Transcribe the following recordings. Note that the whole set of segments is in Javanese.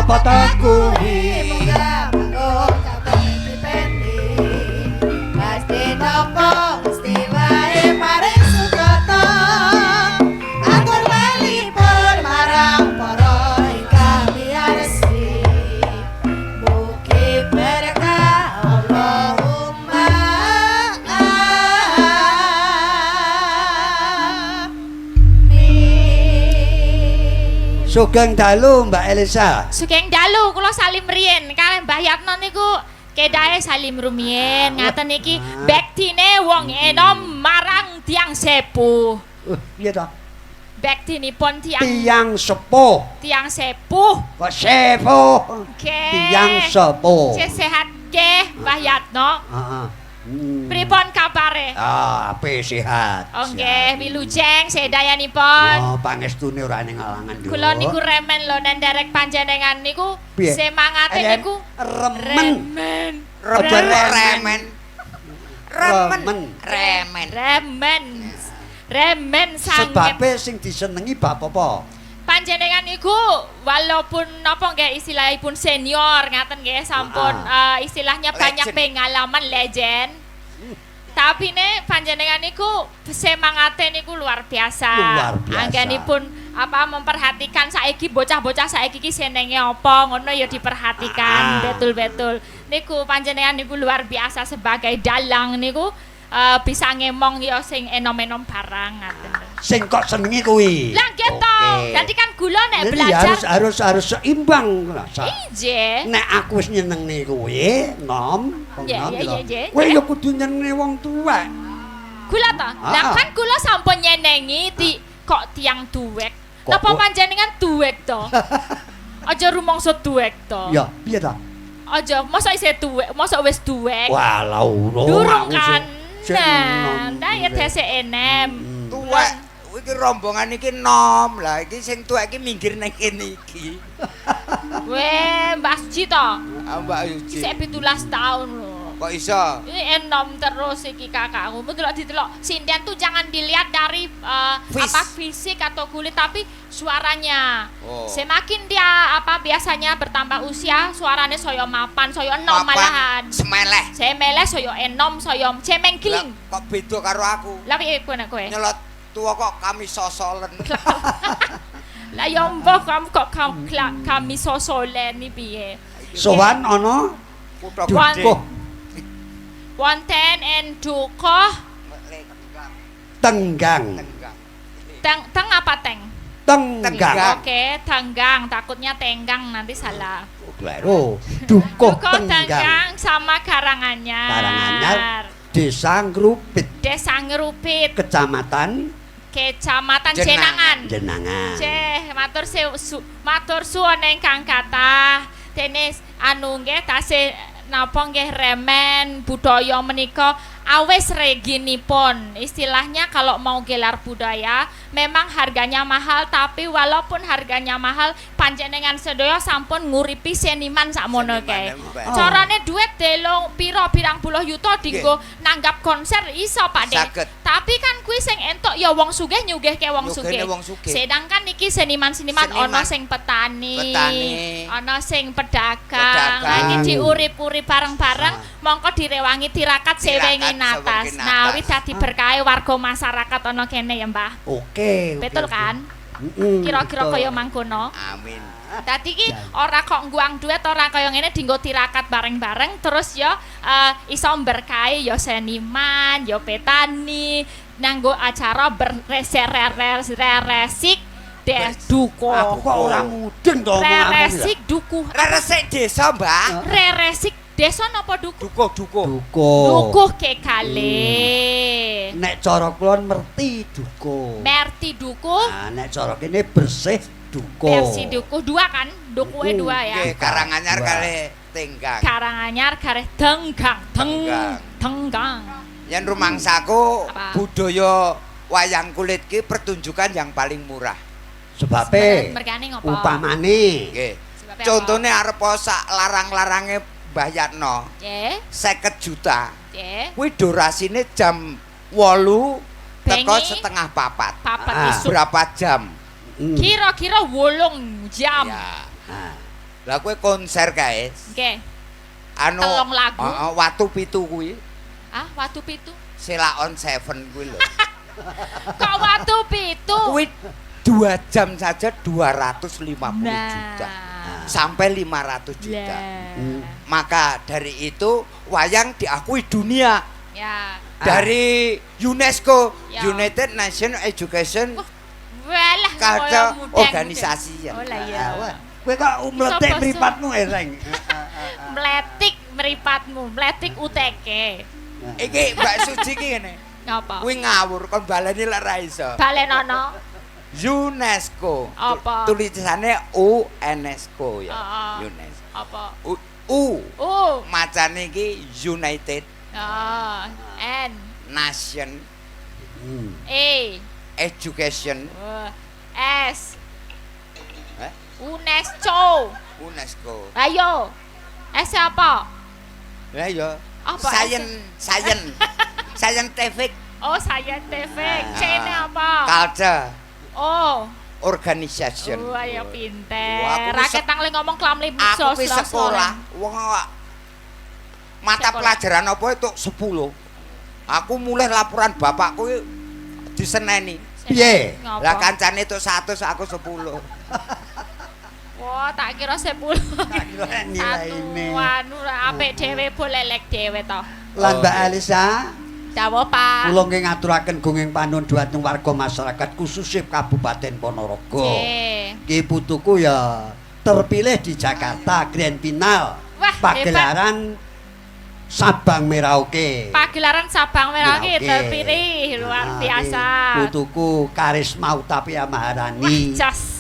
apa to kuwi munggah manggo cabang dipendi pasti nopo mesti wae paring sukata atur lalipun marang para ingkang miarsi mugi berkah Allahumma amin. Sugeng dalu Mbak Elisa. Sugeng dalu kula salim riyin kalih Mbah Yatno niku kedahe salim rumiyin ngaten iki bektine wong enom marang tiang sepuh. Piye to? Bektinipun Tiang sepuh. tiang sepuh. Kok sepuh? Nggih. Tiang sepuh. Cek sehat nggih Mbah Yatno. Heeh. Pripun kabare? Ape sehat. Oh nggih, wilujeng sedayanipun. Oh, pangestune ora ning alangan. Kula niku remen lho nenderek panjenengan niku Piye? semangate niku remen. Aja remen. Remen sanget. Sebabe sing disenengi bab apa? Panjenengan niku walaupun napa nggih istilahipun senior ngaten nggih sampun istilahnya banyak pengalaman legend. Tapi ne panjenengan niku semangate niku luar biasa. Luar biasa. Anggenipun apa memperhatikan saiki bocah-bocah saiki iki senenge apa ngono ya diperhatikan betul-betul. Niku panjenengan niku luar biasa sebagai dalang niku bisa ngemong ya sing enom-enom barang ngaten. Sing kok senengi kuwi. Lah nggih to. Dadi kan kula nek Jadi belajar harus seimbang rasa. Ije. Nek aku wis nyenengne kuwi, nom, Iya. kowe ya kudu nyenengne wong tuwek. Kula to. Lah kan kula sampun nyenengi kok tiang duwek. Napa panjenengan duwek to? Aja rumangsa duwek to. Ya, piye ta? Aja mosok isih duwek, mosok wis duwek. Walau Durung kan. Nah, ya dhisik enem. Tuwek iki rombongan iki nom. Lah iki sing tuwek iki minggir nang kene iki. Weh, Mbak Suci to. Mbak Yuji. Isih 17 tahun lho. Kok iso? Ini enom terus iki kakakku. Delok sinden tuh jangan dilihat dari fisik atau kulit tapi suaranya. Oh. Semakin dia biasanya bertambah usia, suaranya soyo mapan, soyo enom malahan. Semeleh. Semeleh soyo enom, soyo cemengkling. Kok beda karo aku? Lah piye kowe? Nyelot tua kok kami sosolen. Lah ya mbah kamu kok kami sosolen iki piye? Sowan ana Kutha Wan- Gede. Wonten endukoh tenggang. teng apa teng? Tenggang. Oke, tenggang. Takutnya tenggang nanti salah. Kleru. Dukuh Dukuh tenggang. tenggang sama Karanganyar. Karanganyar, Desa Ngrupit, Desa Ngerupit, Kecamatan Kecamatan Jenangan. Jenangan. Ceh, matur suwun ingkang kathah. Dene anu nggih tasih napa nggih remen budaya menika awis reginipun. Istilahnya kalau mau gelar budaya memang harganya mahal, tapi walaupun harganya mahal panjenengan sedaya sampun nguripi seniman sakmono kae. Carane duit delong pira pirang puluh yuta dinggo nanggap konser iso Pak Dek. Saged. Tapi kan kuwi sing entuk ya wong sugih nyugihke wong sugih. Sedangkan iki seniman-seniman ana sing petani, ana sing pedagang. Lah iki diurip-urip bareng-bareng mongko direwangi tirakat sewengin atas. Nah, wis dadi berkah warga masyarakat ana kene ya, Mbah. Oke. Betul kan? Kira-kira kaya mangkono. Amin. Dadi iki ora kok ngguang duit ora kaya ngene dienggo tirakat bareng-bareng terus ya iso berkahi ya seniman, ya petani nanggo acara bereresik duko. Aku kok ora mudeng to omonganmu. Reresik duku. Resik desa, Mbak. Reresik desa napa duku? Dukuh. Dukuh ke kale. Nek cara kula merti dukuh. Merti duku. Nah, nek cara kene bersih dukuh. Versi dukuh dua kan? Dukuhe dua ya. Nggih, Karanganyar kali Tenggang. Karanganyar kare tenggang. Yen rumangsaku Apa? budaya wayang kulit ki pertunjukan yang paling murah. Sebabe Mergane ngopo? upamane Nggih. Sebab apa? Contone arep sak larang-larange Mbah Yatno Nggih. 50 juta. Nggih. Kuwi durasine jam 8 teko Bengi. setengah 4. Papat Ah. isuk. Berapa jam? Kira-kira 8 jam. Ya. Nah, Lah kowe konser kae. Nggih. Anu Telung lagu. Heeh, Watu Pitu kuwi. Ah, Watu Pitu. Sheila on 7 kuwi lho. Kok Watu Pitu? Kuwi 2 jam saja 250 Nah. juta. Sampai 500 juta. Lah. Maka dari itu wayang diakui dunia Ya. dari UNESCO, Ya. United Nations Education Walah, Culture koyo mudeng, Organisasi ya. Oh lah Ah, iya. wah, kowe kok mletik Sopo, mripatmu Reng. Meletik meripatmu, meletik UTK. Iki Mbak Suci ki ngene. Ngapa? Kuwi ngawur kon baleni lek ra iso. Balenono. UNESCO. Apa? Tulisannya UNESCO ya. Heeh. UNESCO. Apa? U. Macane iki United Oh, N Nation E Education S Eh? UNESCO. UNESCO. Ayo. S apa? Lah ya. Apa Scientific Oh, scientific. Ah. C-ne apa? Culture Oh. Organization. Wah, ya Wah, pinter. aku wis Rakyat tang ngomong klamli Aku wis sekolah, wong mata Sekolah. pelajaran apa itu 10. Aku mulai laporan bapakku diseneni. Piye? Lah kancane itu 100 aku 10. Wah, tak kira 10. Tak kira nilaine. Satu anu apik dhewe boleh lek dhewe to. Lan Mbak Oh, Elisa, Dawa, Pak. kula nggih ngaturaken gunging panun dhumateng warga masyarakat khususnya Kabupaten Ponorogo. Nggih. Ki putuku ya terpilih di Jakarta Grand Final Wah, pagelaran Sabang Merauke. Pagelaran Sabang Merauke Merauke. terpilih luar biasa. Putuku Karisma Utapia Maharani. Wah, jos.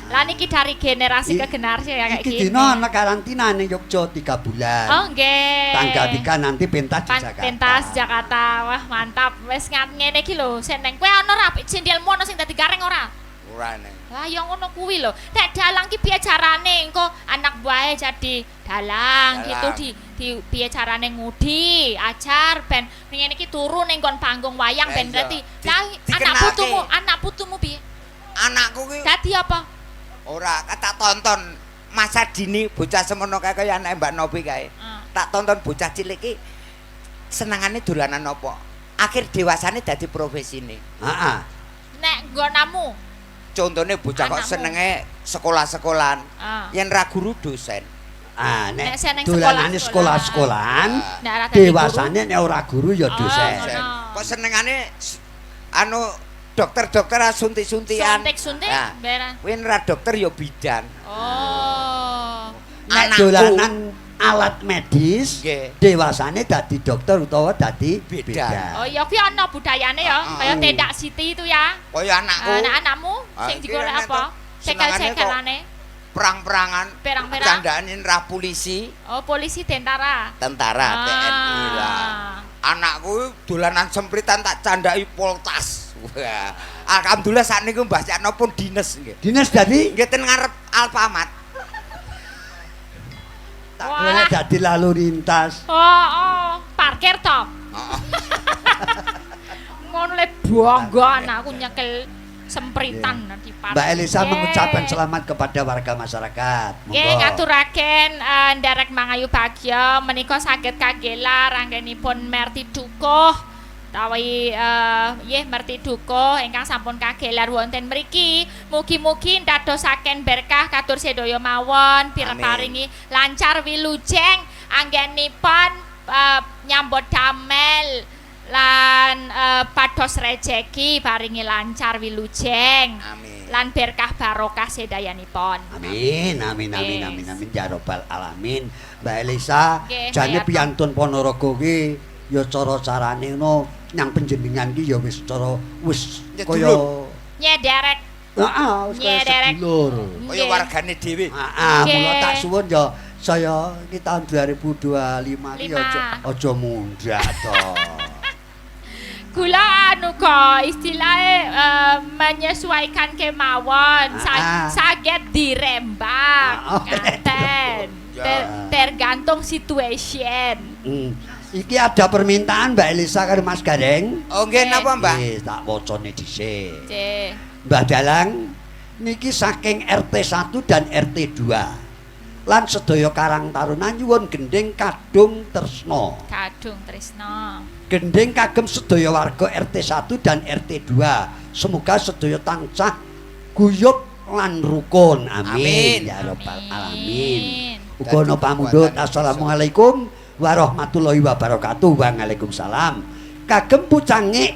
Lah niki dari generasi ke generasi ya kayak Iki gini. dino ana karantina ning Yogyakarta 3 bulan. Oh, nggih. Tanggal 3 nanti pentas di Jakarta. Pentas Jakarta. Wah, mantap. Wis ngene iki lho, seneng. Kowe ana ora sindilmu ana sing dadi gareng ora? Ora ning. Lah ya ngono kuwi lho. Nek dalang ki piye carane engko anak buahe jadi dalang gitu di piye carane ngudi, ajar ben ngene iki turu ning kon panggung wayang ben Lah dadi. iya. Lah Dikenalke. anak putumu piye? Anakku ki Dadi apa? ora tak tonton masa dini bocah semono kae kaya anak Mbak Novi kae. Tak tonton bocah cilik ki senengane dolanan apa. Akhir dewasane dadi profesine. Heeh. Nek nggonamu. Contone bocah kok Anakmu. senenge sekolah-sekolahan. Ah. Yen ra guru dosen. Nek Nek seneng dolanane sekolah-sekolahan. sekolah-sekolahan, Nek ora dadi dewasane nek ora guru ya Oh, dosen. Dosen. ngono. Kok senengane anu dokter-dokter suntik-suntikan. Suntik-suntik Nah, beran. kuwi ra dokter ya bidan. Oh. Nek Anakku. dolanan alat medis, Nggih. dewasane dadi dokter utawa dadi Bidan. bidan. Oh ya kuwi ana budayane ya, kaya Tendak Siti itu ya. Kaya anakku Anak-anakmu sing Ah, digolek iki apa? senengane Cekel-cekelane. perang-perangan, Perang-perang. candaanin ra polisi, Oh, polisi tentara. tentara, TNI lah. Ah. Anakku dolanan sempritan tak candai poltas. Wah, alhamdulillah saat niku Mbah Cakno pun dinas nggih. Dinas dadi Nggih ten ngarep Alfamart. tak Wah. kira dadi lalu lintas. Oh, parkir to. Heeh. Ngono le bangga anakku nyekel sempritan di parkir. Mbak Elisa Nggih. mengucapkan selamat kepada warga masyarakat. Nggih, Monggo. ngaturaken nderek mangayu bagya menika saged kagelar anggenipun Merti Dukuh utawi nggih Merti Dukuh ingkang sampun kagelar wonten mriki. Mugi-mugi ndadosaken berkah katur sedaya mawon, paringi lancar wilujeng anggenipun nyambut damel lan pados rejeki paringi lancar wilujeng. Amin. Lan berkah barokah sedayanipun. Amin, amin, amin, Yes. amin, amin, ya robbal alamin. Mbak Elisa, Nggih, jane hayat. piantun Ponorogo ki ya cara-carane ngono nang panjenengan ki ya wis cara wis Ya kaya Nyederek. heeh, wis kaya Nyederek. sedulur. Kaya wargane dhewe. Heeh, Nggih. mula tak suwun ya saya iki tahun 2025 ki ya Lima. aja mundak to. Kula anu kok istilahnya menyesuaikan kemauan saged dirembak Oh, ngaten. Tergantung situation. Iki ada permintaan Mbak Elisa karo Mas Gareng. Oh nggih napa Mbah? Wis tak wacane dhisik. Cih. Mbah Dalang niki saking RT 1 dan RT 2. lan sedaya Karang Taruna nyuwun gending kadung tresna. Kadung tresna. Gending kagem sedaya warga RT 1 dan RT 2. Semoga sedaya tansah guyub lan rukun. Amin. Ya rabbal alamin. Uga ana pamundhut. Assalamualaikum warahmatullahi wabarakatuh. Waalaikumsalam. Kagem pucange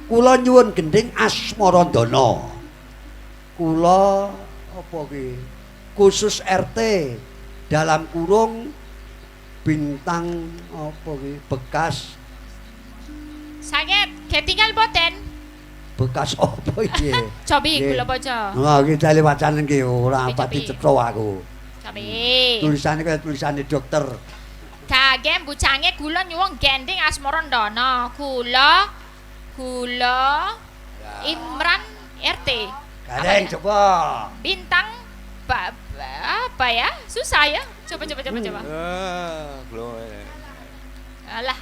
kula nyuwun gending Asmarandana. Kula apa ki? Khusus RT dalam kurung bintang apa ki? Bekas Saged ketinggal boten. bekas apa iki? Cobi Nggih. kula baca. Nah, iki dale wacanen iki ora Cobi, pati cobi. cetha aku. Cobi. Tulisane kaya tulisane dokter. Kagem bucange kula nyuwun gending Asmarandana. Kula Imran RT. Gareng coba. Bintang apa ya? Susah ya. Coba. Alah.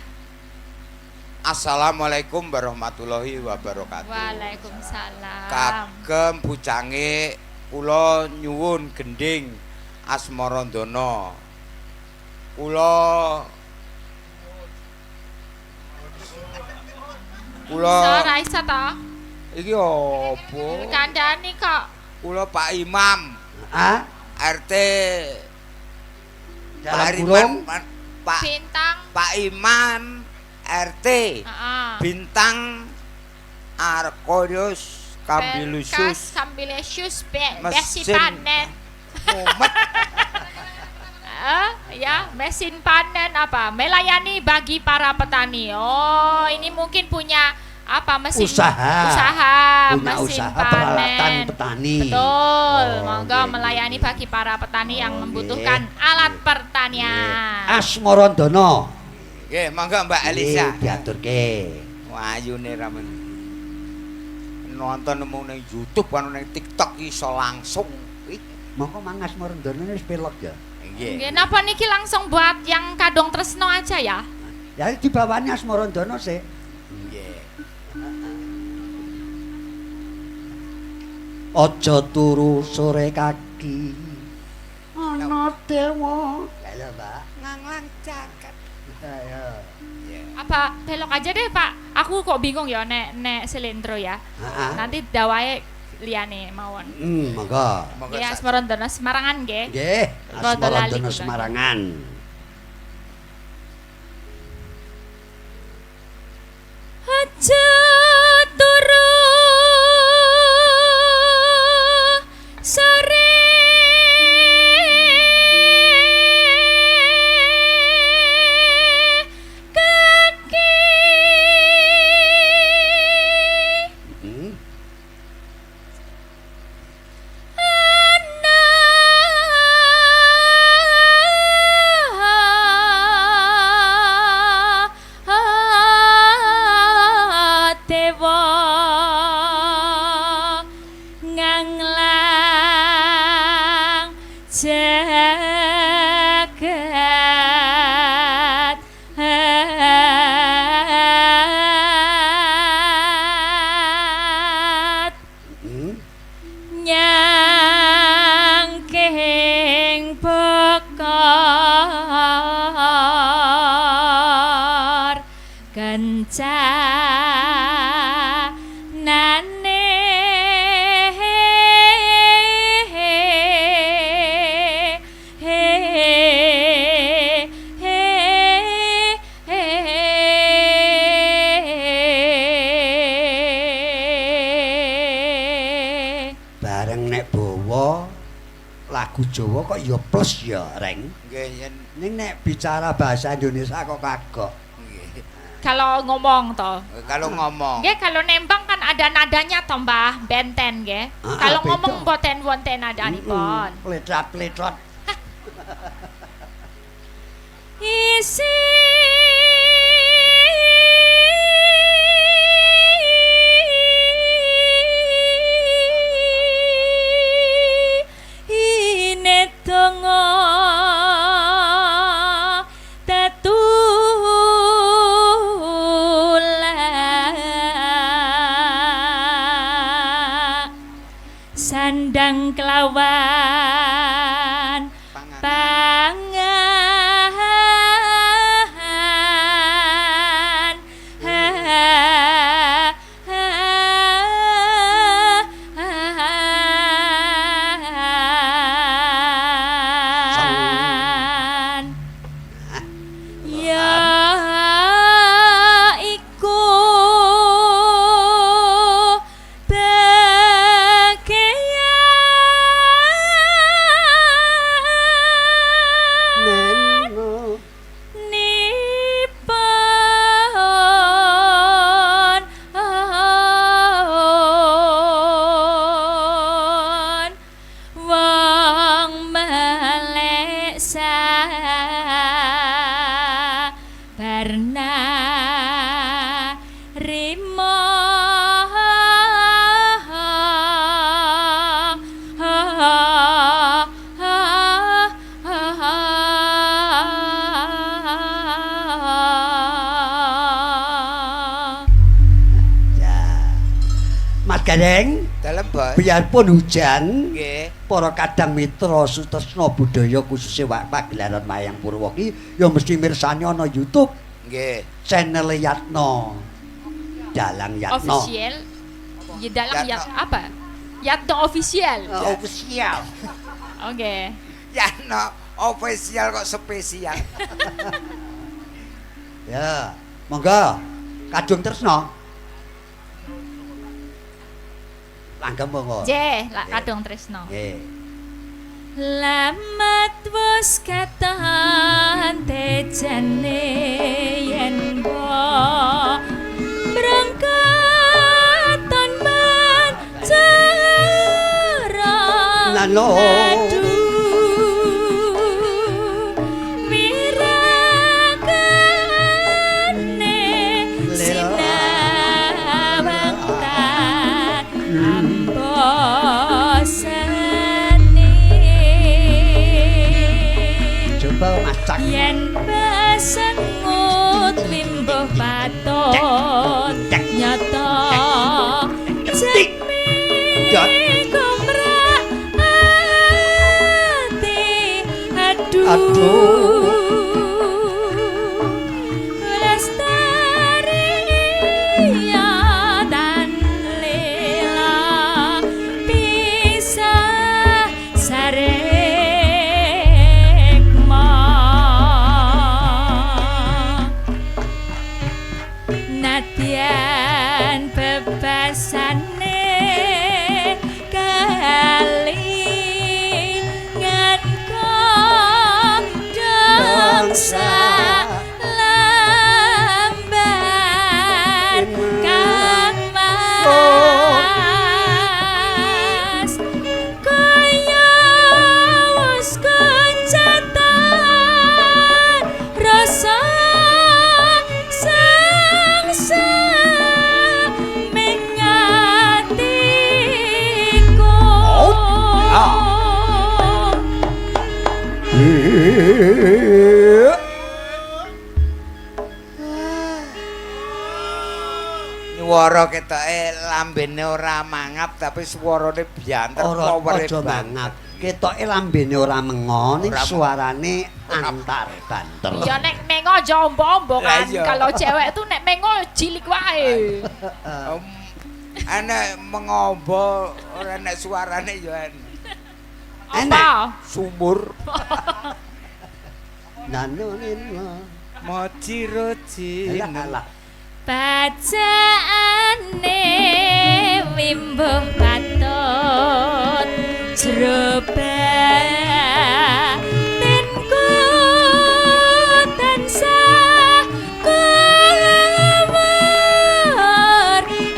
Assalamualaikum warahmatullahi wabarakatuh. Waalaikumsalam. Kagem bucange kula nyuwun gending Asmarandana. Kula Ora isa ta? iki apa? Kandhani kok. Kula Pak Imam Ah, RT dalam Pak kurung Iman, Pak Bintang. Pak Imam RT Heeh. Bintang Arkodius Kambilusus Kambilesius Mesin. besi panen. Mumet. Ya, mesin panen apa? Melayani bagi para petani. Oh, ini mungkin punya apa mesin Usaha. Punya mesin usaha panen. peralatan petani. Betul, Oh, monggo nggih, melayani nggih. bagi para petani yang Oh, membutuhkan nggih. alat pertanian. Asmarandana. Nggih, monggo Mbak Elisa. Nggih, diaturke. Wayune ramen. Nonton mung ning YouTube kan ning TikTok iso langsung. Mongko mang Asmarandana wis pelok ya. Nggih. Nggih, napa niki langsung buat yang kadung tresno aja ya? Ya dibawani Asmarandana sih. Nggih. Aja turu sore kaki. Ana dewa. Ya Mbak. Nganglang caket. Ya. Apa belok aja deh, Pak. Aku kok bingung ya nek selendro ya. Heeh. Nanti dawae liyane mawon. Monggo. Monggo Ya, sak- Asmarandana Semarangan nggih. Nggih, Rada lali Asmarandana kula. Semarangan. Aja turu sore kaki Hmm. Dewa nganglang jagat Hmm. nyangking bekor kencanane Bareng nek bawa lagu Jawa kok ya plus ya, Reng. Nggih, yen Ning nek bicara bahasa Indonesia kok kagok. nggih. kalau ngomong toh. Kalau ngomong Nggih, kalau nembang kan ada nadanya toh, Mbah, benten nggih. Ah, Kalau beda. ngomong boten wonten nadanipun. Pletrat-pletrat. Isi inetongo tatula sandang kelawan panganan Gareng, Dalem, Bos. biarpun hujan, Nggih. para kadang mitra sutresna budaya khususnya pagelaran wayang Purwa ki ya mesti mirsani ana YouTube Nggih. channel Yatno. Dalang Yatno. Official. Ya dalam Yatno. ya apa? Yatno official. Official. Oke. Ya no, official kok spesial. Ya, monggo. Kadung tresna. Langgam monggo. J, kadung tresno. Nggih. Lamat wis katahan tejane yen bo brangkatan mancara Nano. Coba macak. Yen pesengut limbuh patut nyata jemi Jot. kumrak ati Aduh. Lestari dan lela pisah sarekma nadyan bebasane kalingan kondang lamban kang mas kaya wis kencatan rasa sangsa mengatiku Swara ketoke lambene ora mangap tapi swarane bianter Ora powere aja banget. Ketoke lambene ora mengo ning Ora suarane antar banter. ya nek mengo aja ombo-ombo Lah kan iya. kalau cewek tuh nek mengo cilik wae Ana mengombo ora nek suarane ya apa sumur Nanonina. moci-roci. Alah. bacaane wimbuh patut jrobatinku tansah kumur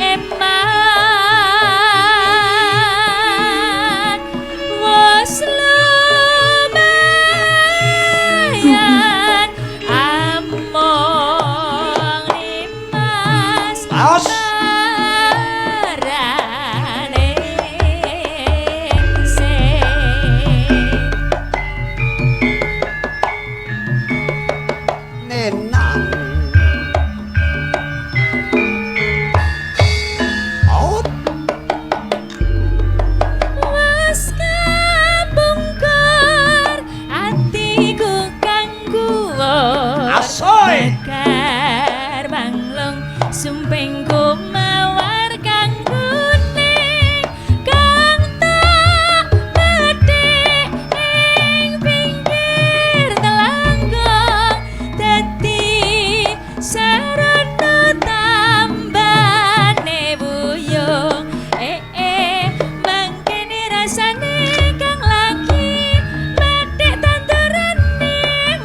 eman wis lumayan among limas Aos. marane sing Nenang. Out. wis kabungkur atiku kanggo Asoy. bakar manglung sumpengku mawar kang kuning kang tak bedhe ing pinggir telangkong dadi sarana tambane buyung mangkene rasane kang lagi medhek tandurane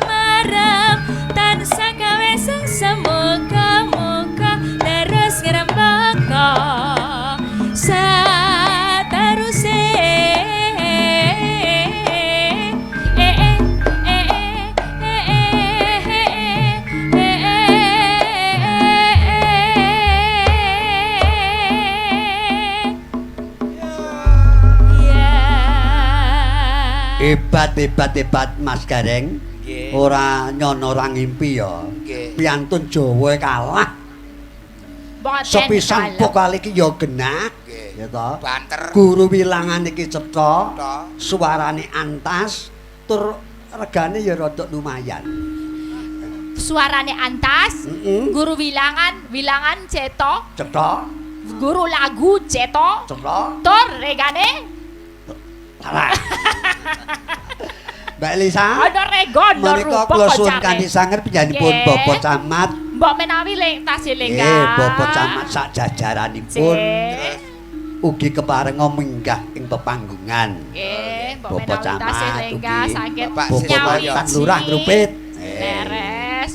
marem tansah gawe sing semoga-moga terus ngrembaka sateruse Hebat Mas Gareng. Nggih. Ora nyono ora ngimpi ya. Nggih. Piantun Jawa kalah. Boten Sepisan kalem. vokal iki ya genah. Nggih. Ya toh. Banter. Guru wilangan iki cetha, Toh. suarane antas, tur regane ya rada lumayan. Suarane antas, guru wilangan ceto, Cetha, guru lagu ceto, cetha, tur regane salah. Mbak Elisa, ana regon menika kula suwun kanthi sanget panjenenganipun Bapak Camat. Mbok menawi tasih lenggah. Nggih, Bapak Camat sak jajaranipun ugi keparenga minggah ing pepanggungan. Nggih, mbok Bapak menawi tasih Camat lenggah ugi. saged Bapak nyawi Bapak Lurah Ngrupit. Leres,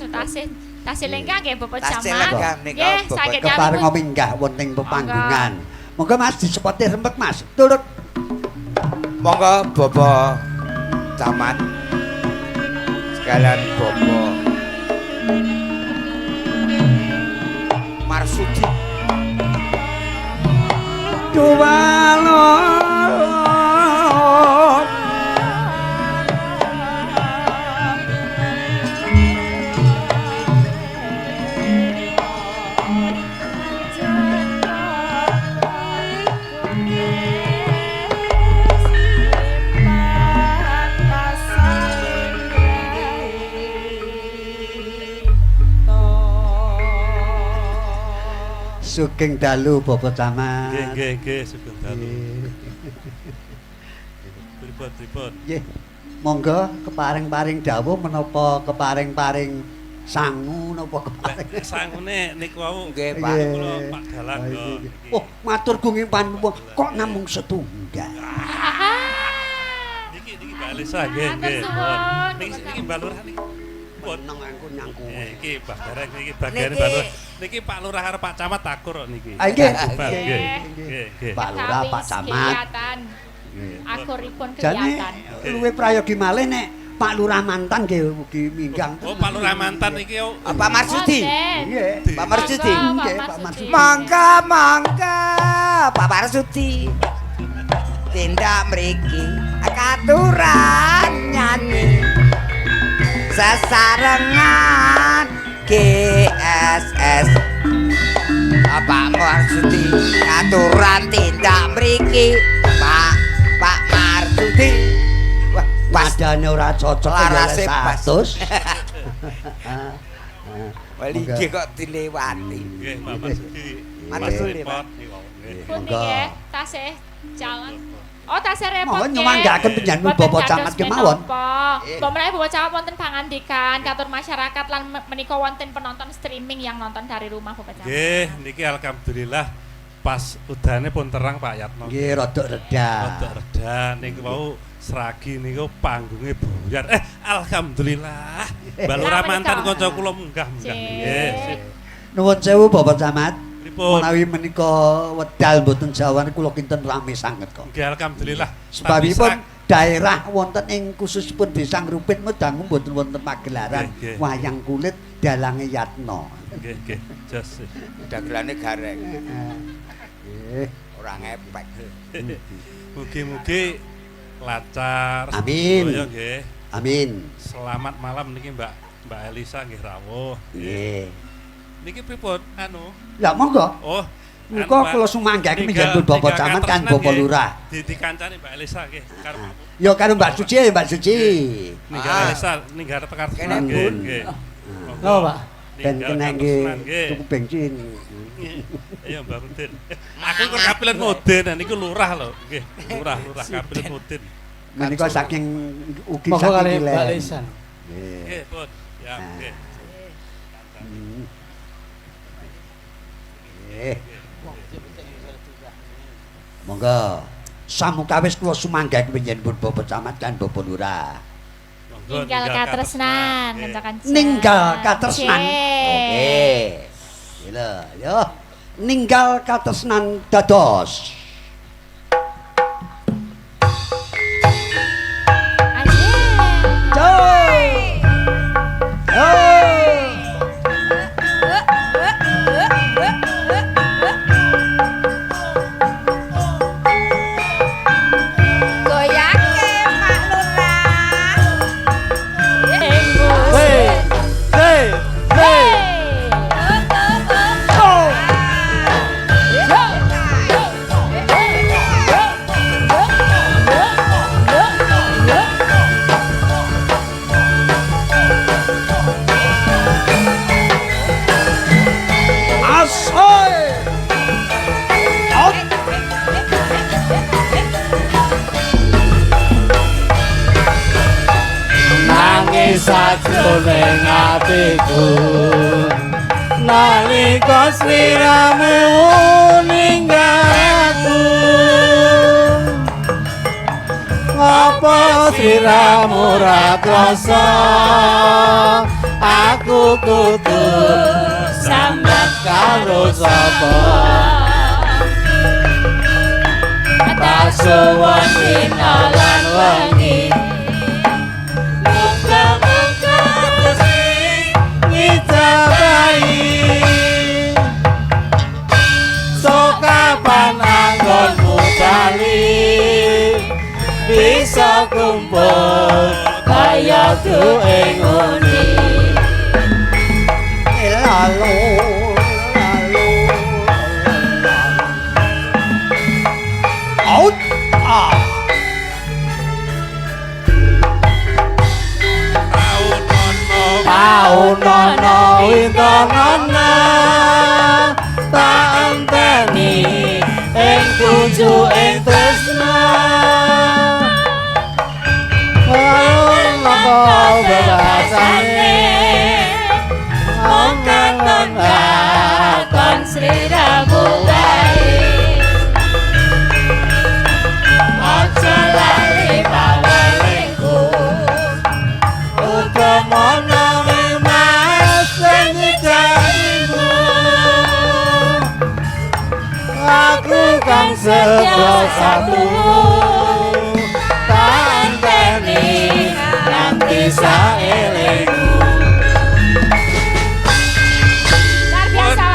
tasih lenggah nggih Bapak Tasih Camat. lenggah nika, Nggih, Bapak. saged Keparenga nyawipun. minggah wonten ing pepanggungan. Monggo Mas disepoti rempek Mas. Turut. Monggo Bapak Camat. Sekalian Bapak Marsudi. Duwalon. Sugeng dalu Bapak Camat. Nggih, sugeng dalu. Pripun? Nggih. Monggo keparing-paring dawuh menapa keparing-paring sangu napa keparing. Sangune niku wau Nggih, Pak. Nggih. kula Pak Dalang Oh, kok. nggih. Oh, matur gunging panjenengan kok namung setunggal. Niki Mbak Elisa nggih, nggih. suwun. Niki Mbak Lurah niki. Pun. Nang aku nyangku. Iki Mbak Derek niki bagian Niki. Mbak Lurah. Niki Pak Lurah karo Pak Camat takur kok niki. Ah, nggih. Nggih, Nggih. nggih. Pak Lurah, Pak Camat. Kelihatan. Akuripun Jane kelihatan. luwe prayogi malih nek Pak Lurah mantan nggih ugi minggang. Oh, Pak Lurah mantan iki yo. Pak Marsudi. Nggih. Pak Marsudi. Nggih, Pak Marsudi. Mangga Pak Marsudi. Tindak mriki katuran nyanyi sesarengan GSS. Pak Marsudi katuran tindak mriki Pak Marsudi. Wah, pas Padane ora cocok Larase ya pas. 100. Waliki kok dilewati. Nggih, Pak Marsudi. Matur, Repot Pak. niku. Nggih. Pun Monggo. nggih, tasih jalan. Oh, tasih repot Mohon nggih. nyumanggaken panjenengan Boten Bapak dados Camat kemawon. menapa. Mbok menawi Bapak Camat wonten pangandikan katur masyarakat lan menika wonten penonton streaming yang nonton dari rumah Bapak Camat. Nggih, niki alhamdulillah pas udane pun terang Pak Yatno. Nggih rada reda. Rodok reda niku wau seragi niku panggunge buyar. Alhamdulillah. Mbak Lurah mantan kanca kula munggah. Nggih, sip. Nuwun sewu Bapak Camat. Pripun? Menawi menika wedal mboten jawan kula kinten rame sanget kok. Nggih, alhamdulillah. Sebabipun daerah wonten ing khususipun Desa Ngrupit dangu mboten wonten pagelaran Nggih, nggih. wayang kulit dalange Yatno. Nggih, jos. Dagelane gareng, Nggih. ora ngepek. Mugi-mugi lancar. Amin. sedaya nggih. Amin. Selamat malam niki Mbak Elisa nggih rawuh. Nggih. Niki pripun anu? Ya monggo. Oh, Muga Pak, kula sumanggake ninggal- menjemput Bapak ninggal Camat kan katresnan Bapak nggih. Lurah. Dikancani Mbak Elisa nggih karo Ya karo Mbak Suci ya Mbak Suci. ninggal Ah. Elisa ninggal tekar Kene, nggih, Bun. nggih. Lho, Pak. Ben Ninggal kena katresnan nggih nggih. cukup bensin. Iya Mbak Rudin. Aku kok kapilan Mudin, niku lurah lho. Nggih, lurah kapilan Mudin. Menika saking ugi Monggo saking kali Ilen. Mbak Lisan. Nggih. Nggih, Bun. Ya, nggih. Hmm. Nggih. Monggo. Samukawis kula sumanggake panjenengan Bapak Camat kan Bapak Lurah. Monggo, Ninggal katresnan, Nggih. kancakan. Ninggal katresnan. Nggih. Oke. Lho, yo. Ninggal katresnan dados. Ajeng. Goyangke Pak Lurah. Hei, hei, hei. Hey. sajroning atiku nalika sliramu ninggalku apa sliramu ra krasa aku kudu sambat karo sapa tak suwun dina lan wengi muga-muga Gusti ngijabahi sok kapan anggonmu bali bisa kumpul kaya duwe ngoni lalu out paunono wintonana tak enteni ing tuju ing tresna kau bebasane ongan kon sliramu wae aja lali pawelingku utamana mas sing jadimu aku kang setia satu tanteni nanti saelingku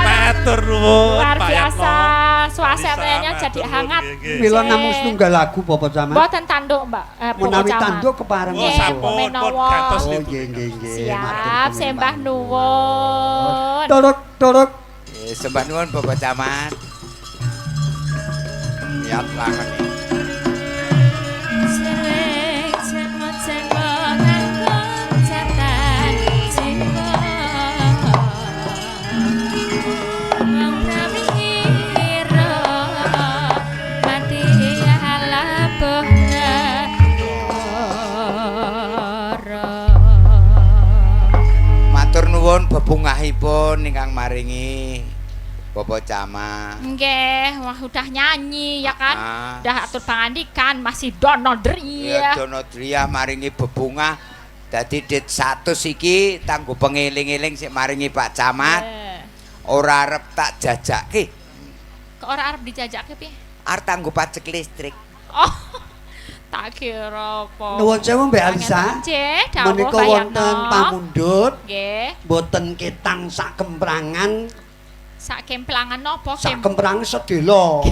Matur nuwun. Luar Pak biasa, Yatno. suasananya Bisa, jadi matur hangat. nuwun, nggih. mila namung setunggal lagu Bapak Camat. Mboten tanduk, Mbak. Menawi Camat. tanduk kepareng Oh, Nggih, sampun, menawa. pun kados Oh niku. nggih nggih nggih. Siap, sembah nuwun. Torok torok. Sembah nuwun Bapak Camat. Niat banget nih. Sering cemot-cemot nganggo jatan jiwa. Wong pramira mati halabuhna ora. Matur nuwun bebungahipun ingkang maringi Bapak Camat. Nggih, wah udah nyanyi ya kan? Ah. Udah atur pangandikan masih dono Ya dria. Dono Dria maringi bebungah dadi dit 100 iki tanggo pengeling-eling sik maringi Pak Camat. Ora arep tak jajake, Kok ora arep dijajake piye? arep tanggo pajak listrik. Oh. Tak kira apa. Nuwun sewu Mbak Alisa. Nggih, dawuh Menika Pak wonten Yatno. pamundhut Nggih, boten ketang sak kemprangan, sak kemplangan napa sak kemprangan sedelo.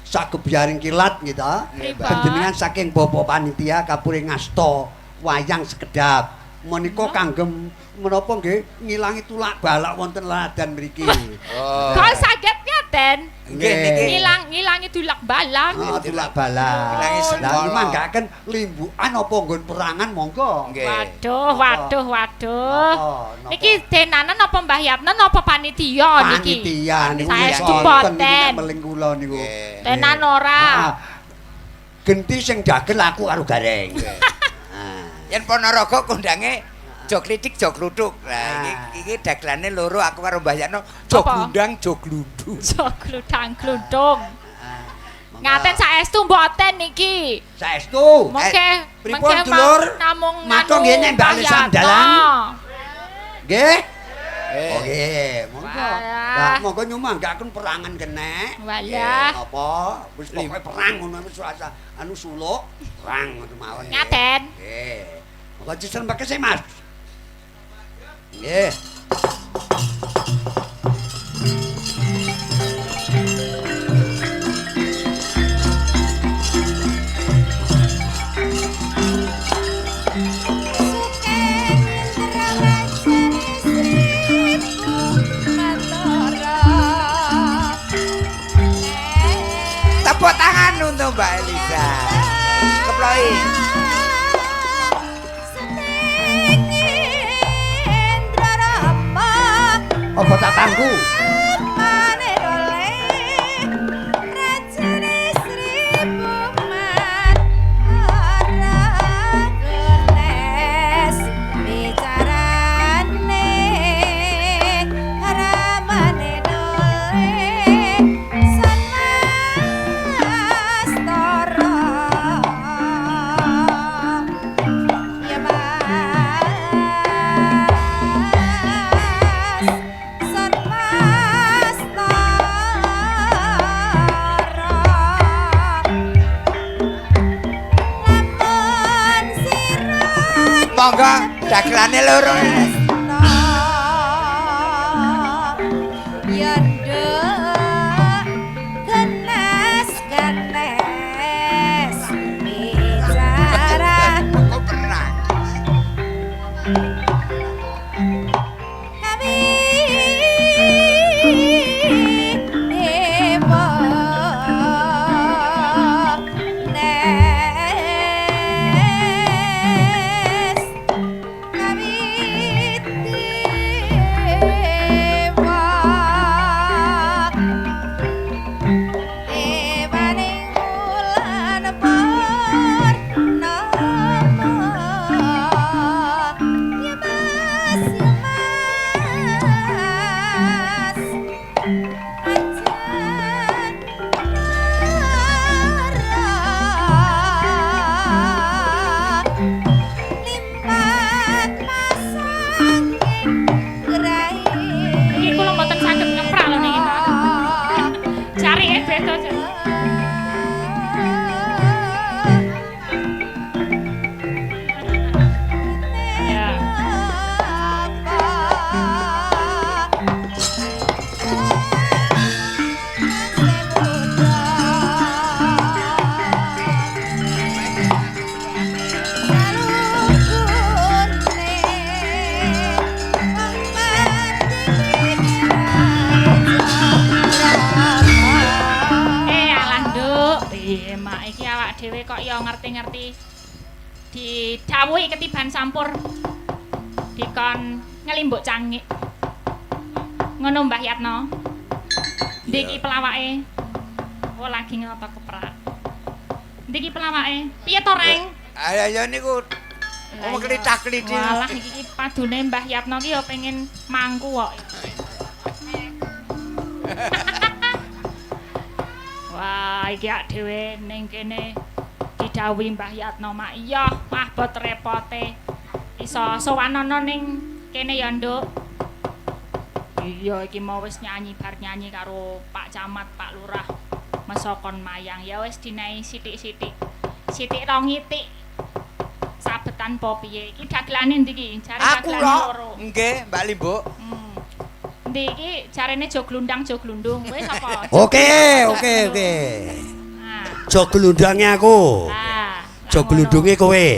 Sak gebyaring kilat gitu. Pripun? Panjenengan saking Bapak Panitia Kapuring Ngasta wayang sekedap. Menika kanggem menapa nggih ngilangi tulak balak wonten laladan mriki. Oh. Kok saged ngaten? Nggih niki. Ngilangi tulak balak. Oh, tulak balak. Ngilangi Lah sengkala. manggaken limbukan apa nggon perangan monggo. Nggih. Waduh, waduh, waduh. Napa? Niki denanen apa Mbah Yatno apa panitia niki? Panitia niku Saestu wonten boten. niku meling kula niku. Nggih. Tenan ora? Ah, genti sing dagel aku karo gareng. Ah. Yen Ponorogo kondange jog klitik jog luduk. Lah Ah. iki dagelane loro aku karo Mbah Yatno jog Apa? gundang jog gluduk. Jo gludang-gludung. Ah, monggo. Ngaten saestu mboten niki. Saestu. Mengke pripun, mengke dulur? namung Matur nggih nek Mbak Alisa dalan. Nggih. Oh nggih, monggo. Walah. Lah monggo nyumanggaken perangan kenek. Walah. Apa? Wis pokoke perang ngono wis rasa anu suluk, perang ngono mawon. nggih. Ngaten. Nggih. Monggo diserempake sih, Mas. Nggih. Tepuk tangan untuk Mbak Elisa. Keploi. Apa tak tanggu? monggo dagelane loro. Ngerti-ngerti didhawuhi ketiban sampur dikon ngelimbuk cangik ngono Mbah Yatno ndiki pelawake oh lagi ngopo keprak ndiki pelawake piye to Reng ayo niku wong klithah-klithih walah iki padune Mbah Yatno ki ya pengen mangku kok wah iki ak dhewe ning kene didhawuhi Mbah Yatno mak iya wah bot repote iso sowan ana ning kene ya Nduk iya iki mau wis nyanyi bar nyanyi karo Pak Camat Pak Lurah mesokon mayang ya wis dinehi sithik-sithik sithik rong itik sabetan po piye iki dagelane ndi iki jare dagelane loro nggih Mbak Limbuk ndi iki jarene jo glundang jo glundung wis apa Oke. Jo glundange aku. Jo glundunge kowe.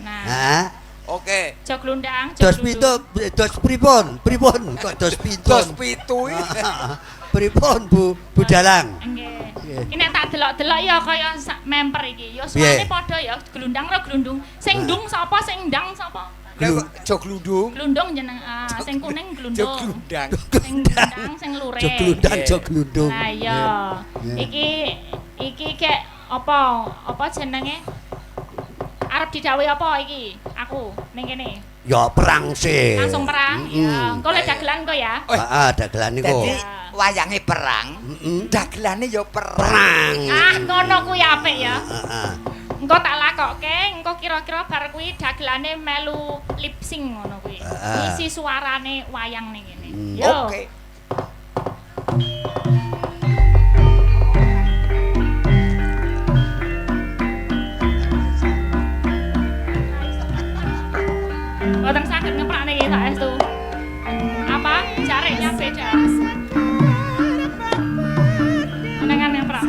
Nah. Oke. Jo glundang, Dos pintu, dos pripun? Pripun kok dos pintu? Dos pitu. Pripun Bu Dalang? Nggih. Iki nek tak delok-delok ya kaya memper iki. Ya suwane padha ya glundang karo glundung. Sing ndung sapa, sing ndang sapa? Jo glundung. Glundung jeneng sing kuning glundung. Jo glundang. Sing glundang sing lure. Jo glundang, jo glundung. Lah iya. Iki kek apa jenenge? Arep didhawuhi apa iki? Aku ning kene. Ya perang sih. Langsung perang. Ya, engko lek dagelan kok ya. Heeh, dagelan niku. Dadi wayange perang, dagelane ya Perang. Ah, ngono kuwi apik ya. Heeh. Engko tak lakokke, engko kira-kira bar kuwi dagelane melu lip sync ngono kuwi. Isi suarane wayang ning kene. Yo. Oke. Boten saged ngeprak niki saestu. Apa? Caranya beda. Menengan ngeprak.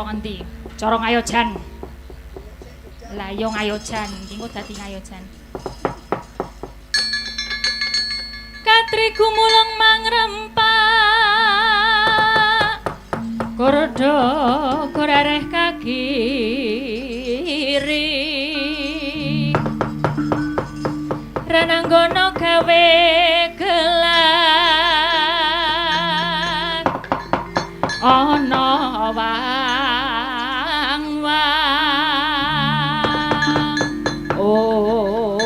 cara ngendi? Cara Ngayojan. Lah yo Ngayojan, iki engko dadi Ngayojan. Katriku mulung mangrempak Kordo korareh kakiri Rananggono gawe gelar ana wang-wang oh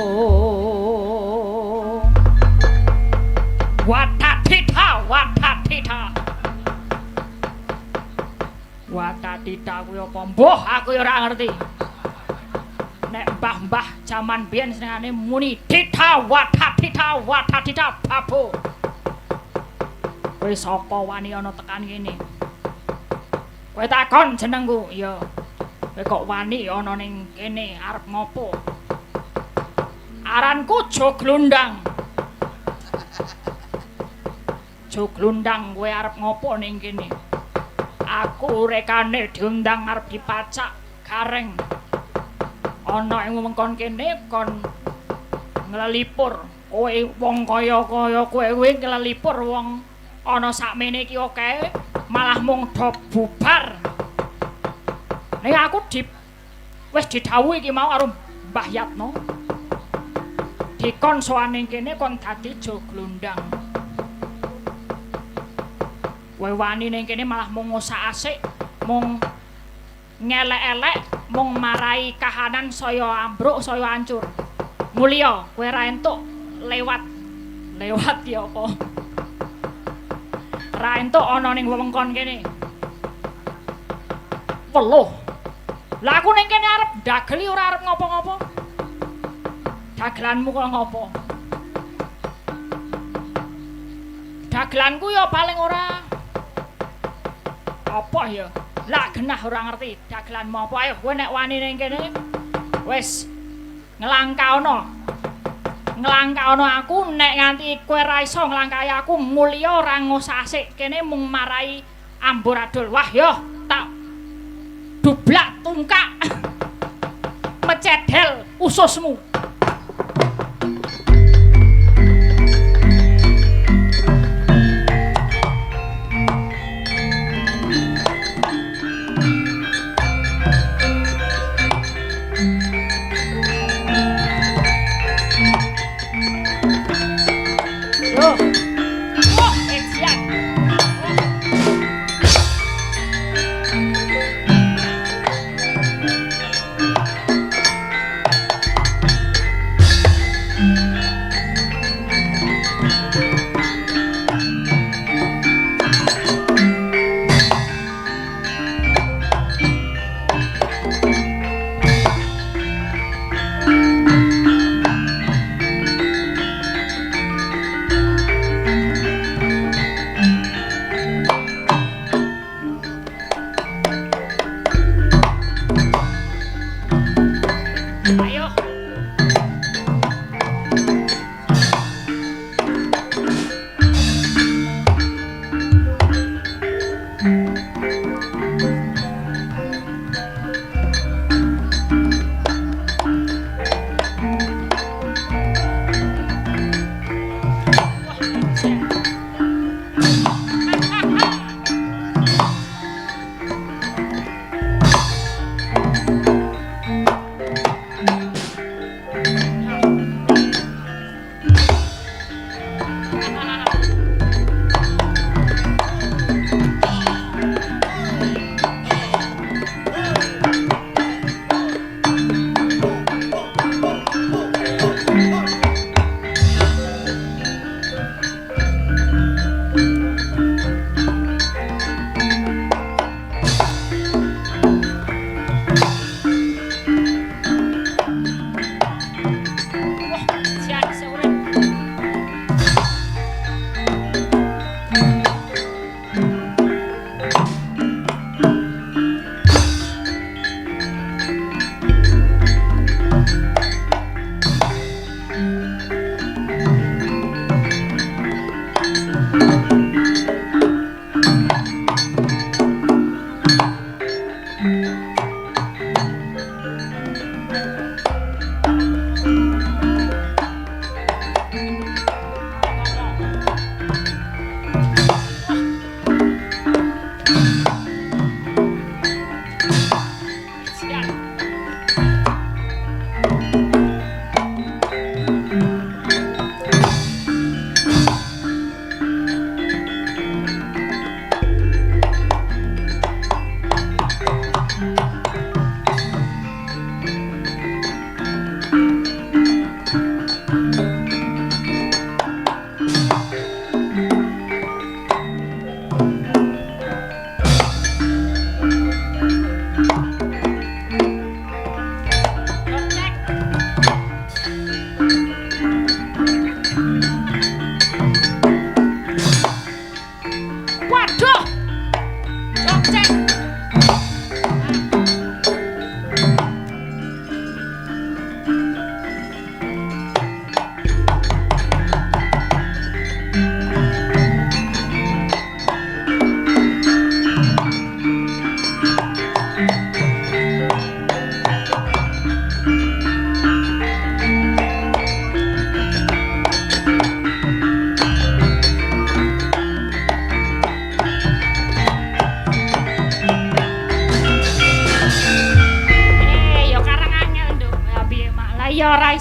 watatita kuwi apa mbuh aku ya ora ngerti nek mbah-mbah jaman biyen senengane muni tita watatita babu kowe sapa wani ana tekan kene kowe takon jenengku ya kowe kok wani ana ning kene arep ngopo aranku Joglundang kowe arep ngopo ning kene aku rekane diundang arep dipacak gareng ana ing wewengkon kene kon nglelipur kowe wong kaya-kaya kowe nglelipur wong ana sakmene iki akeh malah mung do bubar ning aku wis didhawuhi iki mau karo Mbah Yatno dikon sowan ning kene kon dadi Joglundang kowe wani ning kene malah mung ngosak asik mung ngelek-elek mung marai kahanan saya ambruk saya hancur mulya kowe ra entuk lewat ya apa ra entuk ana ning wewengkon kene weluh lah aku ning kene arep dageli ora arep ngopo-ngopo dagelanmu kok ngopo dagelanku ya paling ora apa ya lah genah ora ngerti dagelanmu apa ayo kowe nek wani ning kene wis nglangkaono aku nek nganti kowe ra iso nglangkai aku mulya ora ngosah asik kene mung marai amburadul wah yo tak dublak tungkak mecedel ususmu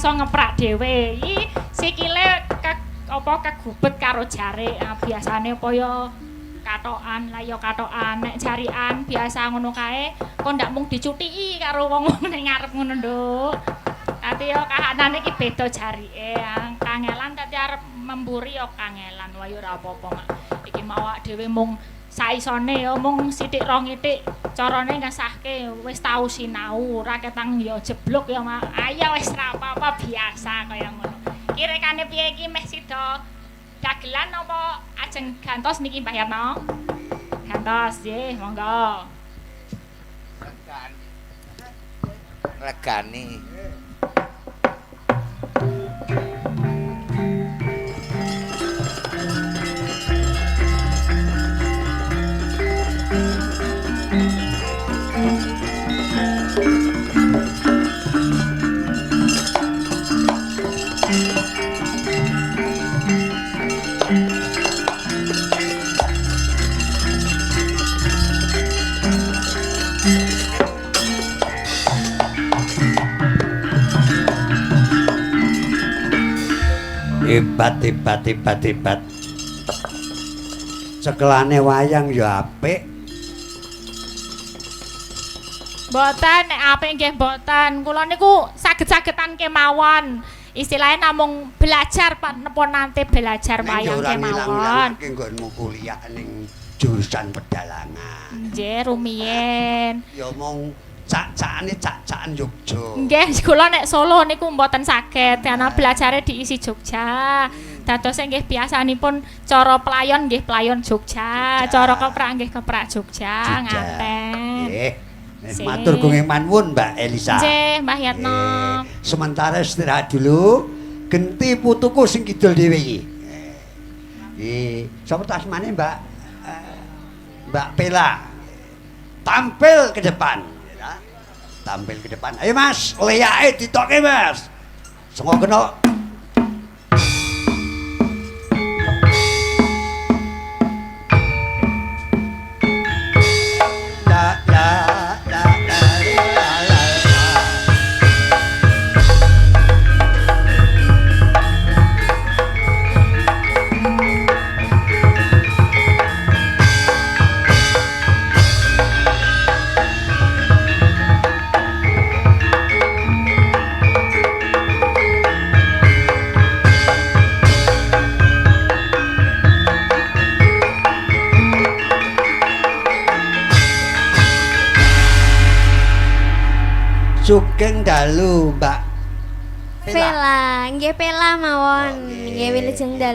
iso ngeprak dhewe. Iki sikile kegubet karo jare. Biasane apa ya katokan, lah ya katokan. Nek jarian biasa ngono kae, kok ndak mung dicutiki karo wong ning ngarep ngono, Nduk. Dadi ya kahanane iki beda jarike. Kangelan dadi arep memburi ya kangelan. Wah ya ora apa-apa, Mak. Iki mau awak dhewe mung saisone ya mung sithik rong itik carane ngesahke wis tau sinau ora ketang ya jeblok ya Mak. Ayo wis ra apa-apa biasa kaya ngono. Kirekane piye iki meh sida dagelan apa ajeng gantos niki Mbah Yarno? Gantos nggih, monggo. Regani. Hebat. Cekelane wayang ya apik. Mboten nek apik nggih mboten. Kula niku saged-sagedan kemawon. Istilahnya namung belajar napa nanti belajar wayang kemawon. Nek nggonmu kuliah ning jurusan pedalangan. Nggih rumiyin. Ya mung cak-cakan Jogja. Nggih, kula nek Solo niku mboten saged, karena belajare diisi Jogja. Dados nggih biasanipun cara pelayon nggih pelayon Jogja, cara keprak nggih keprak Jogja, ngaten. Nggih. Matur gunging manwun Mbak Elisa. Nggih, Mbah Yatno. Sementara istirahat dulu, genti putuku sing kidul dhewe iki. Sapa tasmane Mbak? Mbak Pela. Tampil ke depan. Tampil ke depan. Ayo Mas, leyake ditoke Mas. Sengo kena. Sugeng dalu Mbak Pela, nggih Pela mawon. Nggih wilujeng dalu.